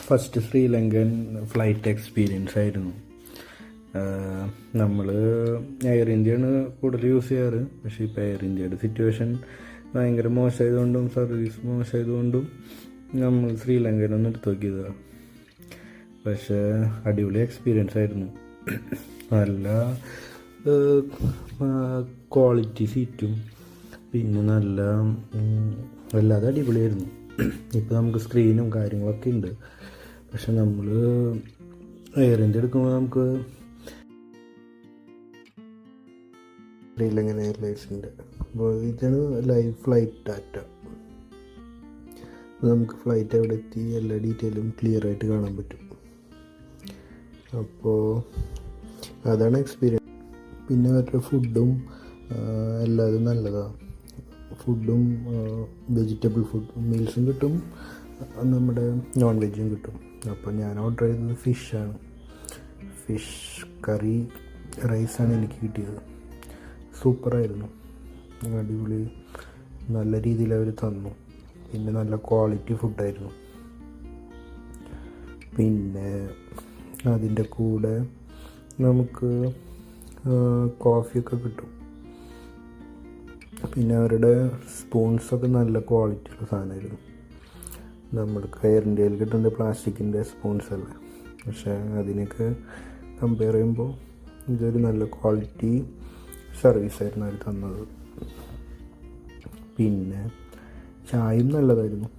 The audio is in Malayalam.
ഫസ്റ്റ് ശ്രീലങ്കൻ ഫ്ലൈറ്റ് എക്സ്പീരിയൻസ് ആയിരുന്നു. നമ്മൾ എയർ ഇന്ത്യയാണ് കൂടുതൽ യൂസ് ചെയ്യാറ്. പക്ഷേ ഇപ്പോൾ എയർ ഇന്ത്യയുടെ സിറ്റുവേഷൻ ഭയങ്കര മോശമായതുകൊണ്ടും സർവീസ് മോശമായതുകൊണ്ടും നമ്മൾ ശ്രീലങ്കയിലൊന്നും എടുത്തു നോക്കിയതാണ്. പക്ഷേ അടിപൊളി എക്സ്പീരിയൻസ് ആയിരുന്നു. നല്ല ക്വാളിറ്റി സീറ്റും പിന്നെ നല്ല വല്ലാതെ അടിപൊളിയായിരുന്നു. ഇപ്പോൾ നമുക്ക് സ്ക്രീനും കാര്യങ്ങളൊക്കെ ഉണ്ട്. പക്ഷെ നമ്മൾ എയർ ഇന്ത്യ എടുക്കുമ്പോൾ നമുക്ക് ശ്രീലങ്കൻ എയർലൈൻസിൻ്റെ അപ്പോൾ ഇതാണ് ലൈവ് ഫ്ലൈറ്റ് ഡാറ്റ. നമുക്ക് ഫ്ലൈറ്റ് എവിടെ എത്തി എല്ലാ ഡീറ്റെയിലും ക്ലിയർ ആയിട്ട് കാണാൻ പറ്റും. അപ്പോൾ അതാണ് എക്സ്പീരിയൻസ്. പിന്നെ അവരുടെ ഫുഡും എല്ലാതും നല്ലതാണ്. ഫുഡും വെജിറ്റബിൾ ഫുഡ് മീൽസും കിട്ടും, നമ്മുടെ നോൺ വെജും കിട്ടും. അപ്പോൾ ഞാൻ ഓർഡർ ചെയ്തത് ഫിഷാണ്. ഫിഷ് കറി റൈസാണ് എനിക്ക് കിട്ടിയത്. സൂപ്പറായിരുന്നു, അടിപൊളി, നല്ല രീതിയിൽ അവർ തന്നു. പിന്നെ നല്ല ക്വാളിറ്റി ഫുഡായിരുന്നു. പിന്നെ അതിൻ്റെ കൂടെ നമുക്ക് കോഫിയൊക്കെ കിട്ടും. പിന്നെ അവരുടെ സ്പൂൺസൊക്കെ നല്ല ക്വാളിറ്റിയുള്ള സാധനമായിരുന്നു. നമ്മൾക്ക് എയർ ഇന്ത്യയിൽ കിട്ടുന്നത് പ്ലാസ്റ്റിക്കിൻ്റെ സ്പൂൺസ് അല്ലേ, പക്ഷേ അതിനൊക്കെ കമ്പയർ ചെയ്യുമ്പോൾ ഇതൊരു നല്ല ക്വാളിറ്റി സർവീസായിരുന്നു അവർ തന്നത്. പിന്നെ ചായയും നല്ലതായിരുന്നു.